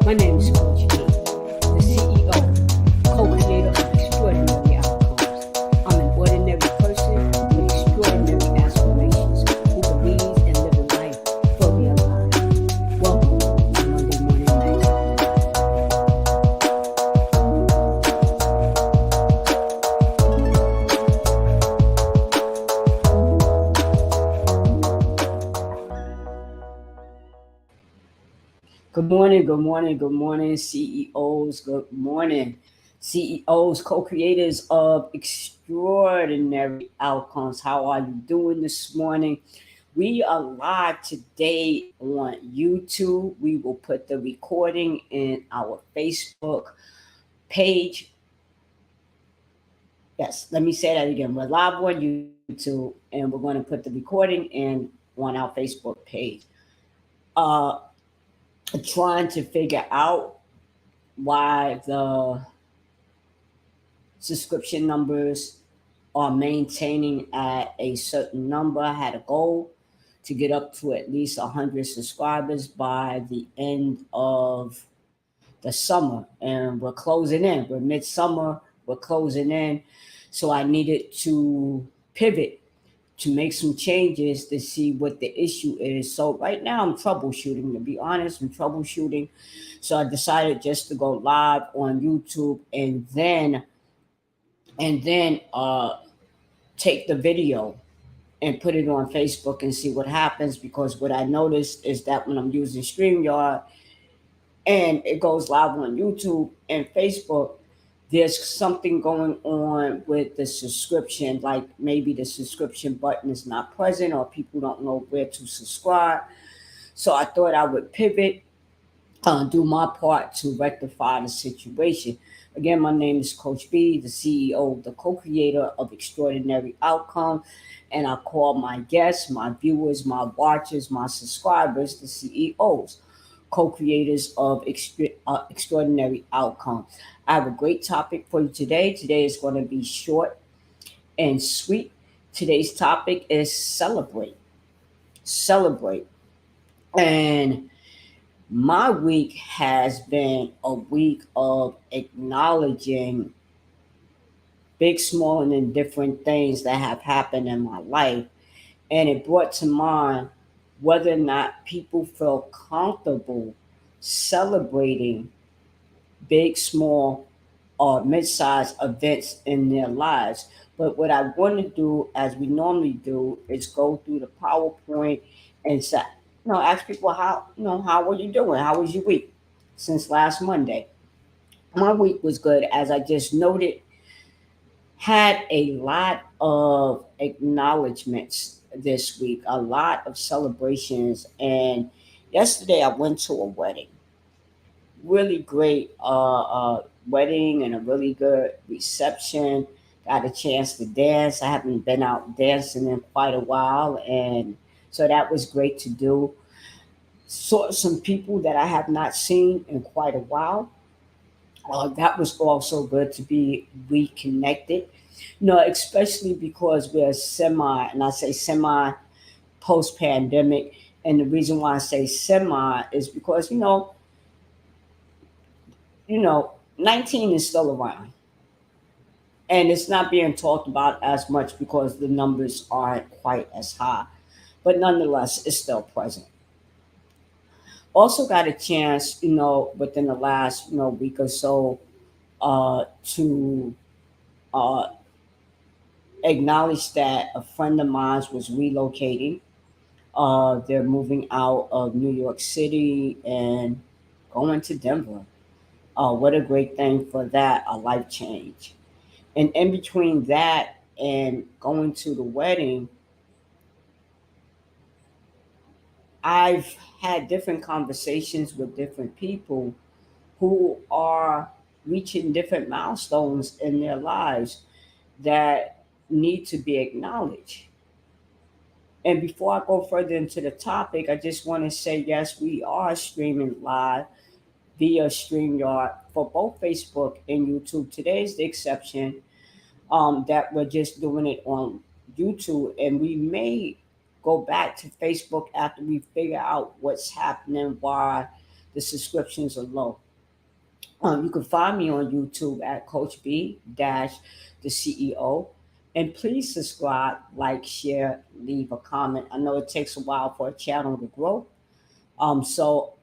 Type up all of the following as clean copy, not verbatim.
My name is Coach B, the CEO, co-creator of Extraordinary Outcomes. I'm an ordinary person with extraordinary aspirations who believes in living life fully alive. Welcome to Monday Morning Magic. Good morning, CEOs. Good morning, CEOs, co-creators of Extraordinary Outcomes. How are you doing this morning? We are live today on YouTube. We will put the recording in our Facebook page. Yes, let me say that again. We're live on YouTube, and we're going to put the recording in on our Facebook page. Uh, Trying to figure out why the subscription numbers are maintaining at a certain number. I had a goal to get up to at least 100 subscribers by the end of the summer, and we're closing in. We're midsummer, we're closing in. So I needed to pivot to make some changes to see what the issue is. So right now I'm troubleshooting, to be honest, I'm troubleshooting. So I decided just to go live on YouTube and then take the video and put it on Facebook and see what happens, because what I noticed is that when I'm using StreamYard and it goes live on YouTube and Facebook, there's something going on with the subscription, like maybe the subscription button is not present or people don't know where to subscribe. So I thought I would pivot, do my part to rectify the situation. Again, my name is Coach B, the CEO, the co-creator of Extraordinary Outcome, and I call my guests, my viewers, my watchers, my subscribers, the CEOs, co-creators of Extraordinary Outcome. I have a great topic for you today. Today is going to be short and sweet. Today's topic is celebrate. Celebrate. And my week has been a week of acknowledging big, small, and indifferent things that have happened in my life. And it brought to mind whether or not people feel comfortable celebrating big, small, or mid-sized events in their lives. But what I want to do, as we normally do, is go through the PowerPoint and say, ask people how are you doing? How was your week since last Monday? My week was good, as I just noted. Had a lot of acknowledgments this week, a lot of celebrations, and yesterday I went to a wedding. Really great wedding and a really good reception. Got a chance to dance. I haven't been out dancing in quite a while, and so that was great to do. Saw some people that I have not seen in quite a while. That was also good to be reconnected. Especially because we're semi, and I say semi post pandemic. And the reason why I say semi is because, 19 is still around, and it's not being talked about as much because the numbers aren't quite as high, but nonetheless it's still present. Also got a chance, within the last week or so, to uh, acknowledge that a friend of mine was relocating. They're moving out of New York City and going to Denver. What a great thing for that, a life change. And in between that and going to the wedding, I've had different conversations with different people who are reaching different milestones in their lives that need to be acknowledged. And before I go further into the topic, I just want to say yes, we are streaming live via StreamYard for both Facebook and YouTube. Today is the exception, that we're just doing it on YouTube, and we may go back to Facebook after we figure out what's happening, why The subscriptions are low. You can find me on YouTube at Coach B dash the CEO. And please subscribe, like, share, leave a comment. I know it takes a while for a channel to grow. So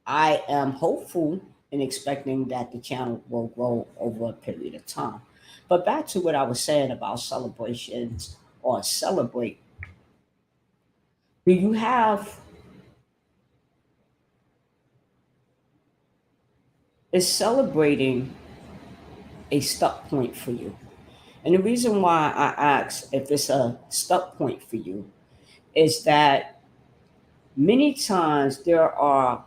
I am hopeful and expecting that the channel will grow over a period of time. But back to what I was saying about celebrations or celebrate. Do you have, is celebrating a stuck point for you? And the reason why I ask if it's a stuck point for you is that many times there are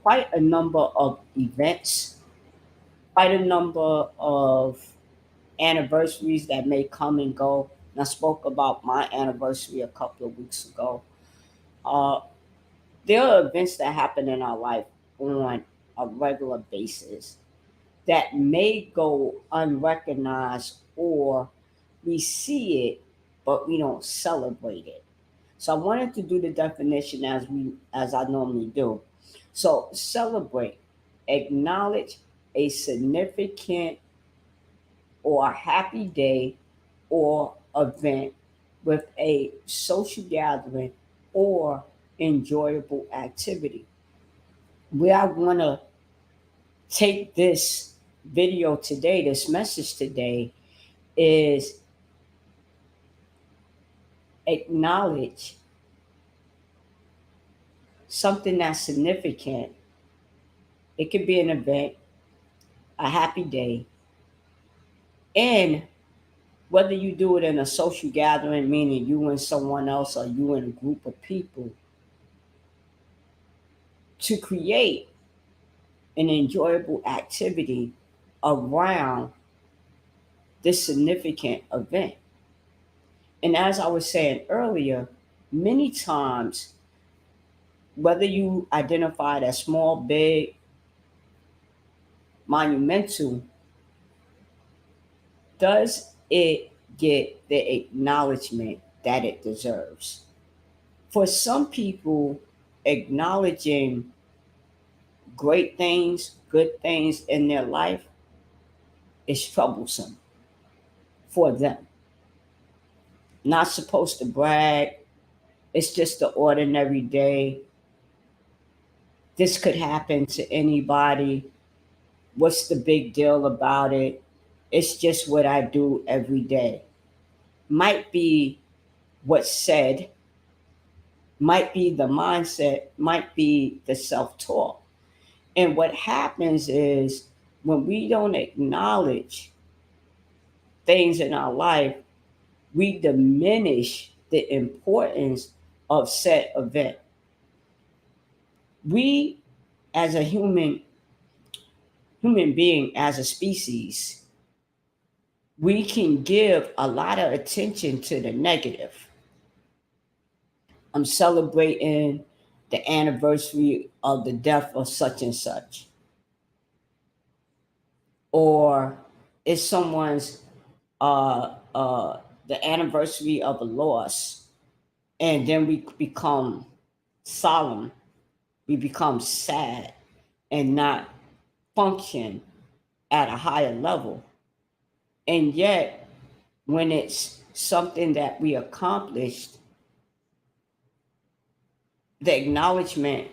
quite a number of events, quite a number of anniversaries that may come and go. And I spoke about my anniversary a couple of weeks ago. Uh, there are events that happen in our life on a regular basis that may go unrecognized, or we see it but we don't celebrate it. So I wanted to do the definition as I normally do. So celebrate, acknowledge a significant or a happy day or event with a social gathering or enjoyable activity. Where I want to take this video today, this message today, is acknowledge something that's significant. It could be an event, a happy day, and whether you do it in a social gathering, meaning you and someone else or you and a group of people, to create an enjoyable activity around this significant event. And as I was saying earlier, many times, whether you identify it as small, big, monumental, does it get the acknowledgement that it deserves? For some people, acknowledging great things, good things in their life is troublesome for them. Not supposed to brag. It's just the ordinary day. This could happen to anybody. What's the big deal about it? It's just what I do every day. Might be what's said, might be the mindset, might be the self talk. And what happens is when we don't acknowledge things in our life, we diminish the importance of said event. We, as a human being, as a species, we can give a lot of attention to the negative. I'm celebrating the anniversary of the death of such and such, or it's someone's uh, uh, the anniversary of a loss, and then we become solemn, we become sad, and not function at a higher level. And yet, when it's something that we accomplished, the acknowledgement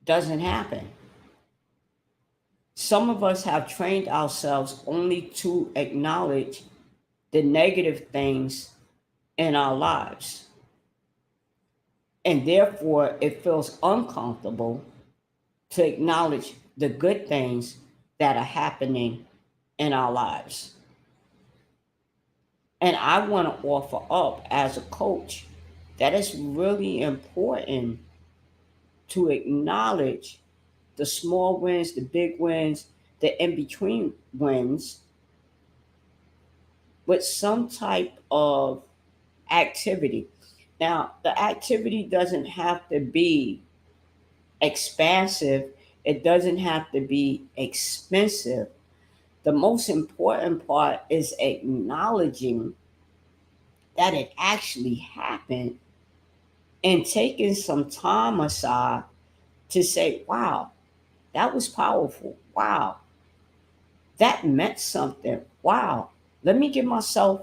doesn't happen. Some of us have trained ourselves only to acknowledge the negative things in our lives. And therefore, it feels uncomfortable to acknowledge the good things that are happening in our lives. And I want to offer up as a coach that it's really important to acknowledge the small wins, the big wins, the in between wins with some type of activity. Now, the activity doesn't have to be expansive, it doesn't have to be expensive. The most important part is acknowledging that it actually happened and taking some time aside to say, wow, that was powerful. Wow, that meant something. Wow, let me give myself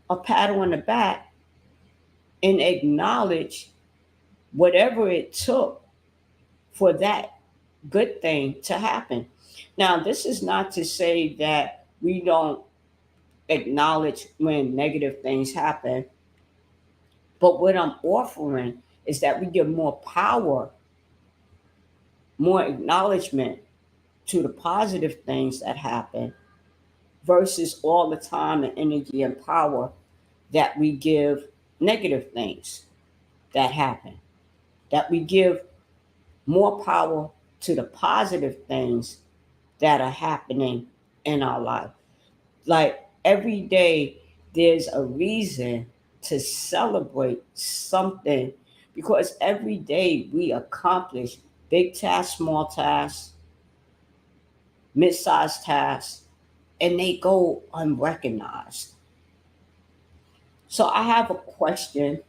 a pat on the back and acknowledge whatever it took for that good thing to happen. Now, this is not to say that we don't acknowledge when negative things happen, but what I'm offering is that we give more power, more acknowledgement to the positive things that happen versus all the time and energy and power that we give negative things that happen. That we give more power to the positive things that are happening in our life. Like every day, there's a reason to celebrate something because every day we accomplish big tasks, small tasks, mid sized tasks, and they go unrecognized. So I have a question.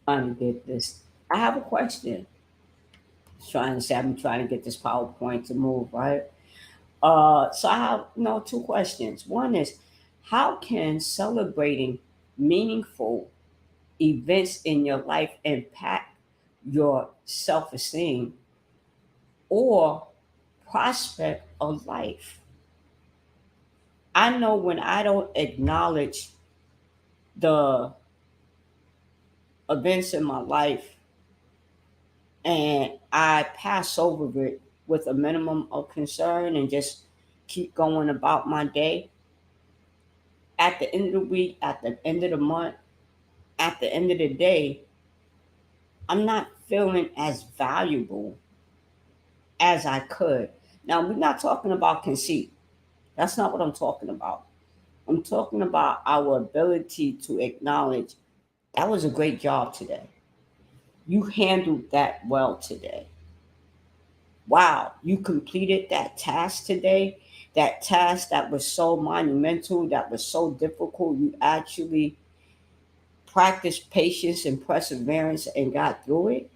Trying to get this. I have a question. Trying to say I'm trying to get this PowerPoint to move, right? So I have two questions. One is, how can celebrating meaningful events in your life impact your self-esteem or prospect of life? I know when I don't acknowledge the events in my life and I pass over it with a minimum of concern and just keep going about my day, at the end of the week, at the end of the month, at the end of the day, I'm not feeling as valuable as I could. Now, we're not talking about conceit. That's not what I'm talking about. I'm talking about our ability to acknowledge that was a great job today. You handled that well today. Wow, you completed that task today. That task that was so monumental, that was so difficult, you actually practiced patience and perseverance and got through it.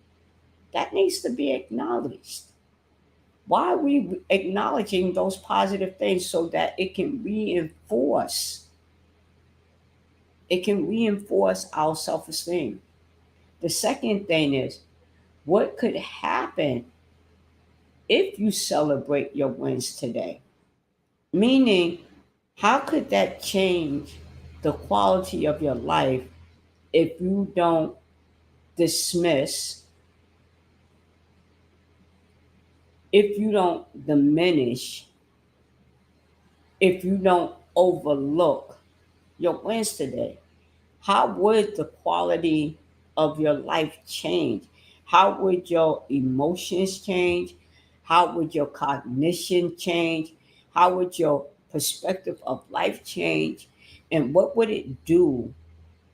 That needs to be acknowledged. Why are we acknowledging those positive things so that it can reinforce our self-esteem? The second thing is, what could happen if you celebrate your wins today? Meaning, how could that change the quality of your life if you don't dismiss, if you don't diminish, if you don't overlook your wins today? How would the quality of your life change? How would your emotions change? How would your cognition change? How would your perspective of life change? And what would it do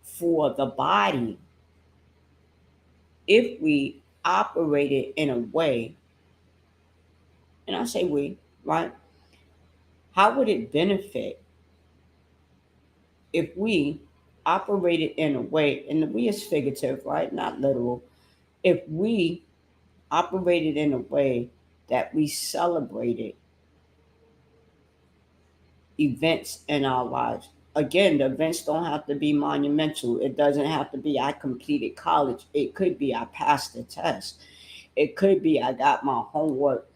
for the body if we operated in a way, and I say we, right? How would it benefit if we operated in a way, and the we is figurative, right? Not literal. If we operated in a way that we celebrated events in our lives. Again, the events don't have to be monumental. It doesn't have to be I completed college. It could be I passed the test. It could be I got my homework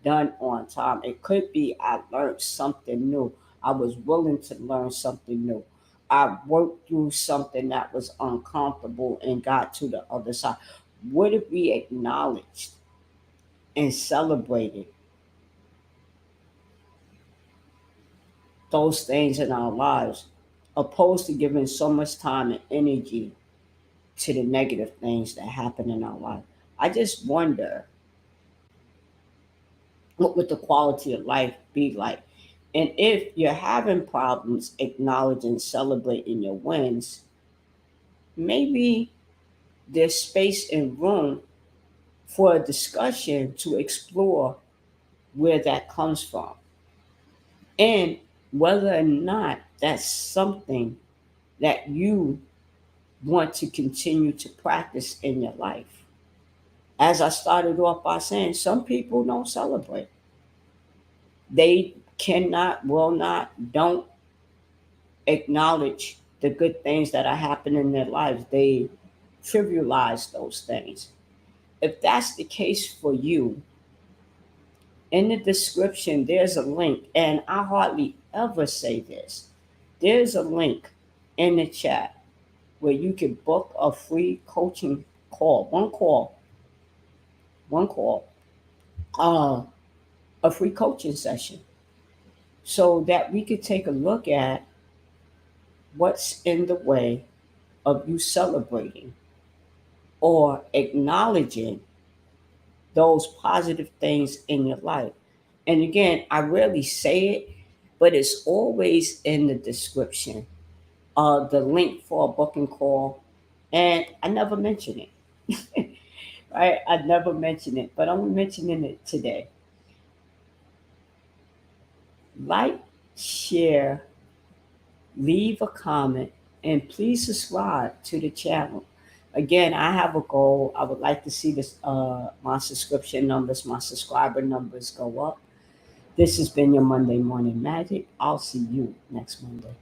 done on time. It could be I learned something new. I was willing to learn something new. I worked through something that was uncomfortable and got to the other side. What if we acknowledged and celebrated those things in our lives, opposed to giving so much time and energy to the negative things that happen in our life? I just wonder, what would the quality of life be like? And if you're having problems acknowledging, celebrating your wins, maybe there's space and room for a discussion to explore where that comes from. And whether or not that's something that you want to continue to practice in your life. As I started off by saying, some people don't celebrate. They cannot, will not, don't acknowledge the good things that are happening in their lives. They trivialize those things. If that's the case for you, in the description, there's a link, and I hardly ever say this. There's a link in the chat where you can book a free coaching call, one call, uh, a free coaching session, so that we could take a look at what's in the way of you celebrating or acknowledging those positive things in your life. And again, I rarely say it, but it's always in the description, the link for a booking call, and I never mention it. Right? I never mention it, but I'm mentioning it today. Like, share, leave a comment, and please subscribe to the channel. Again, I have a goal. I would like to see this, my subscription numbers, my subscriber numbers go up. This has been your Monday Morning Magic. I'll see you next Monday.